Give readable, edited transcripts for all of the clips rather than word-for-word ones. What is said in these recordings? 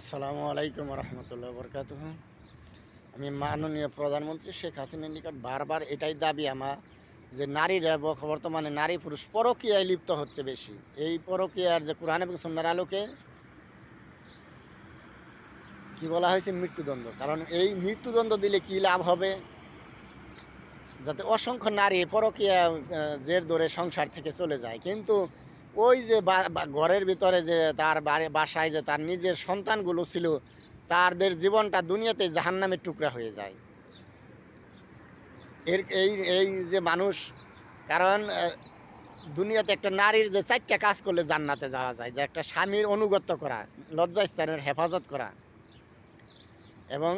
আসসালামু আলাইকুম রহমতুল্লাহ বরকাতুহ। আমি মাননীয় প্রধানমন্ত্রী শেখ হাসিনার নিকট বারবার এটাই দাবি আমার যে নারীরা বর্তমানে নারী পুরুষ পরকীয়ায় লিপ্ত হচ্ছে বেশি। এই পরকীয়ার যে কোরআন এবং সুন্নাহর আলোকে কি বলা হয়েছে মৃত্যুদণ্ড। কারণ এই মৃত্যুদণ্ড দিলে কি লাভ হবে, যাতে অসংখ্য নারী পরকীয়া জের ধরে সংসার থেকে চলে যায়। কিন্তু ওই যে ঘরের ভিতরে যে তার বাসায় যে তার নিজের সন্তানগুলো ছিল, তাদের জীবনটা দুনিয়াতে জাহান্নামের টুকরা হয়ে যায়। এই এই যে মানুষ, কারণ দুনিয়াতে একটা নারীর যে 4টা কাজ করলে জান্নাতে যাওয়া যায়, যে একটা স্বামীর অনুগত্য করা, লজ্জাস্থানের হেফাজত করা, এবং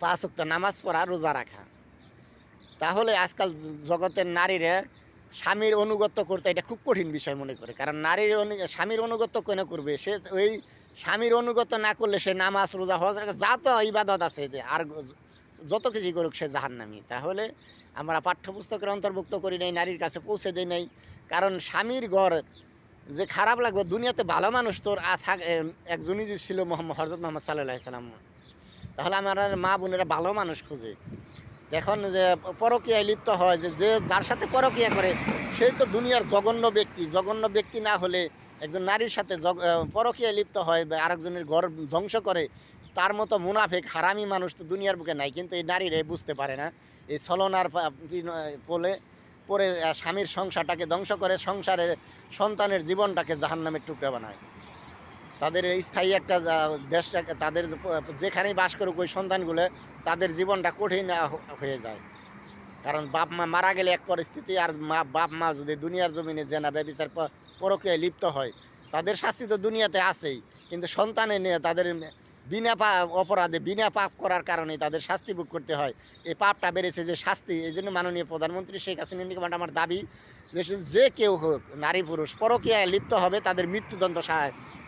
5 ওয়াক্ত নামাজ পড়া, রোজা রাখা। তাহলে আজকাল জগতের নারীরা স্বামীর অনুগত্য করতে এটা খুব কঠিন বিষয় মনে করে। কারণ নারীর স্বামীর অনুগত্য কেন করবে? সে ওই স্বামীর অনুগত্য না করলে সে নামাজ রোজা হজ যা তো ইবাদত আছে আর যত কিছু করুক সে জাহান্নামী। তাহলে আমরা পাঠ্যপুস্তকের অন্তর্ভুক্ত করি নাই, নারীর কাছে পৌঁছে দিই নাই। কারণ স্বামীর ঘর যে খারাপ লাগবে, দুনিয়াতে ভালো মানুষ তোর একজনই যে ছিল হযরত মুহাম্মদ সাল্লাল্লাহু আলাইহি সাল্লাম। তাহলে আমার মা বোনেরা ভালো মানুষ খুঁজে। এখন যে পরকীয়ায় লিপ্ত হয়, যে যার সাথে পরকীয়া করে সেই তো দুনিয়ার জঘন্য ব্যক্তি। জঘন্য ব্যক্তি না হলে একজন নারীর সাথে পরকীয়ায় লিপ্ত হয় বা আরেকজনের ঘর ধ্বংস করে, তার মতো মুনাফিক হারামি মানুষ তো দুনিয়ার বুকে নাই। কিন্তু এই নারীরা বুঝতে পারে না, এই ছলনার পরে স্বামীর সংসারটাকে ধ্বংস করে, সংসারের সন্তানের জীবনটাকে জাহান্নামের টুকরা বানায়। তাদের স্থায়ী একটা দেশটাকে, তাদের যেখানেই বাস করুক ওই সন্তানগুলো, তাদের জীবনটা কঠিন হয়ে যায়। কারণ বাপ মা মারা গেলে এক পরিস্থিতি, আর বাপ মা যদি দুনিয়ার জমিনে জেনা ব্যভিচার পরকীয়ায় লিপ্ত হয়, তাদের শাস্তি তো দুনিয়াতে আছেই, কিন্তু সন্তানে নিয়ে তাদের বিনা অপরাধে বিনা পাপ করার কারণে তাদের শাস্তি ভোগ করতে হয়। এই পাপটা বেড়েছে যে শাস্তি। এই জন্য মাননীয় প্রধানমন্ত্রী শেখ হাসিনার নিকট আমার দাবি যে কেউ হোক, নারী পুরুষ পরকীয়ায় লিপ্ত হবে, তাদের মৃত্যুদণ্ড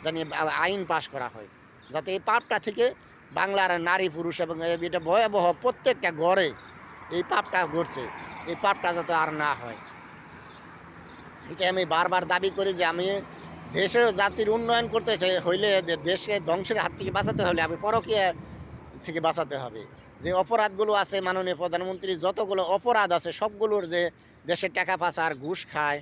জানিয়ে আইন পাশ করা হয়, যাতে এই পাপটা থেকে বাংলার নারী পুরুষ এবং এটা ভয়াবহ প্রত্যেকটা ঘরে এই পাপটা ঘটছে, এই পাপটা যাতে আর না হয়। এটা আমি বারবার দাবি করি যে আমি দেশের জাতির উন্নয়ন করতে হইলে, দেশকে ধ্বংসের হাত থেকে বাঁচাতে হলে আমি পরকীয়া থেকে বাঁচাতে হবে। যে অপরাধগুলো আছে, মাননীয় প্রধানমন্ত্রী যতগুলো অপরাধ আছে সবগুলোর, যে দেশের টাকা পাচার, ঘুষ খায়,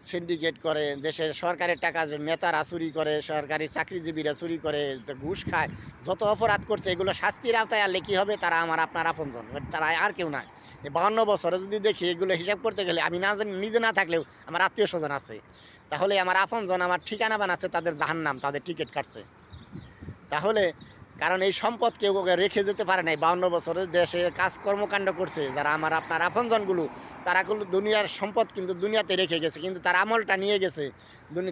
সিন্ডিকেট করে, দেশের সরকারের টাকা নেতারা চুরি করে, সরকারি চাকরিজীবীরা চুরি করে, ঘুষ খায়, যত অপরাধ করছে এগুলো শাস্তির আওতায় আনলে কী হবে? তারা আমার আপনার আপনজন, তারা আর কেউ না। এই 52 বছরে যদি দেখি এগুলো হিসাব করতে গেলে, আমি না নিজে না থাকলেও আমার আত্মীয় স্বজন আছে, তাহলে আমার আপনজন আমার ঠিকানা বানাচ্ছে, তাদের জাহান্নাম, তাদের টিকিট কাটছে। তাহলে কারণ এই সম্পদ কেউ রেখে যেতে পারে নাই। 52 বছরে দেশে কাজ কর্মকাণ্ড করছে যারা আমার আপনার আপনজনগুলো, তারা দুনিয়ার সম্পদ কিন্তু দুনিয়াতে রেখে গেছে, কিন্তু তার আমলটা নিয়ে গেছে।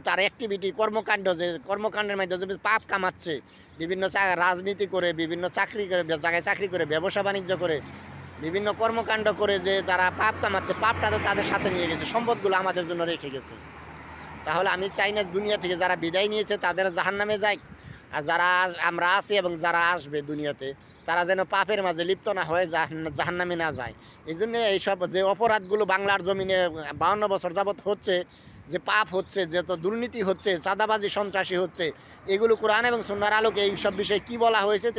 তার অ্যাক্টিভিটি, কর্মকাণ্ড, যে কর্মকাণ্ডের মাধ্যমে পাপ কামাচ্ছে, বিভিন্ন রাজনীতি করে, বিভিন্ন চাকরি করে, জায়গায় চাকরি করে, ব্যবসা বাণিজ্য করে, বিভিন্ন কর্মকাণ্ড করে যে তারা পাপ কামাচ্ছে, পাপটা তো তাদের সাথে নিয়ে গেছে, সম্পদগুলো আমাদের জন্য রেখে গেছে। তাহলে আমি চাই না দুনিয়া থেকে যারা বিদায় নিয়েছে তাদের জাহান্নামে যায়, আর যারা আমরা আছি এবং যারা আসবে দুনিয়াতে, তারা যেন পাপের মাঝে লিপ্ত না হয়ে জাহান্নামে না যায়। এই জন্যে এইসব যে অপরাধগুলো বাংলার জমিনে 52 বছর যাবৎ হচ্ছে, যে পাপ হচ্ছে, যে তো দুর্নীতি হচ্ছে, চাঁদাবাজি, সন্ত্রাসী হচ্ছে, এগুলো কোরআন এবং সুন্নাহর আলোকে এই সব বিষয়ে কী বলা হয়েছে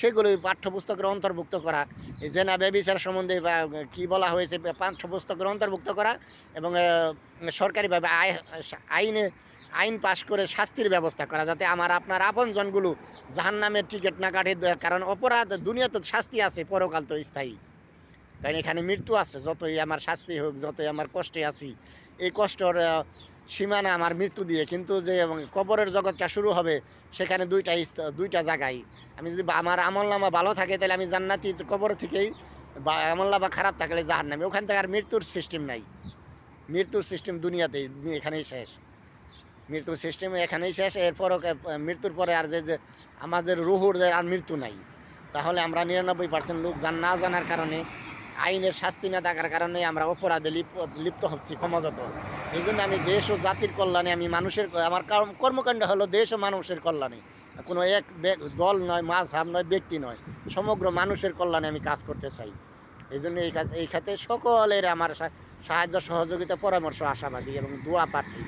সেগুলো পাঠ্যপুস্তকের অন্তর্ভুক্ত করা। এই জেনা ব্যভিচার সম্বন্ধে কী বলা হয়েছে পাঠ্যপুস্তকের অন্তর্ভুক্ত করা, এবং সরকারিভাবে আইন পাশ করে শাস্তির ব্যবস্থা করা, যাতে আমার আপনার আপনজনগুলো জাহান্নামের টিকিট না কাটে। কারণ অপরাধ দুনিয়াতে শাস্তি আছে, পরকাল তো স্থায়ী। কারণ এখানে মৃত্যু আছে, যতই আমার শাস্তি হোক, যতই আমার কষ্টে আছি, এই কষ্টর সীমানা আমার মৃত্যু দিয়ে। কিন্তু যে কবরের জগৎটা শুরু হবে, সেখানে দুইটা জায়গায় আমি যদি আমার আমলনামা ভালো থাকে তাহলে আমি জান্নাতি কবর থেকেই, বা আমলনামা খারাপ থাকলে জাহান্নামী। ওখান থেকে আর মৃত্যুর সিস্টেম নাই। মৃত্যুর সিস্টেম দুনিয়াতেই, এখানেই শেষ। মৃত্যুর সিস্টেম এখানেই শেষ। এরপরও মৃত্যুর পরে আর যে আমাদের রুহুর আর মৃত্যু নাই। তাহলে আমরা 99% লোক না জানার কারণে, আইনের শাস্তি না থাকার কারণে আমরা অপরাধে লিপ্ত হচ্ছি ক্রমাগত। এই জন্য আমি দেশ ও জাতির কল্যাণে, আমি মানুষের, আমার কর্মকাণ্ড হলো দেশ ও মানুষের কল্যাণে, কোনো এক দল নয়, মাঝহাব নয়, ব্যক্তি নয়, সমগ্র মানুষের কল্যাণে আমি কাজ করতে চাই। এই জন্য এই খাতে সকলের আমার সাহায্য, সহযোগিতা, পরামর্শ আশাবাদী এবং দোয়া প্রার্থী।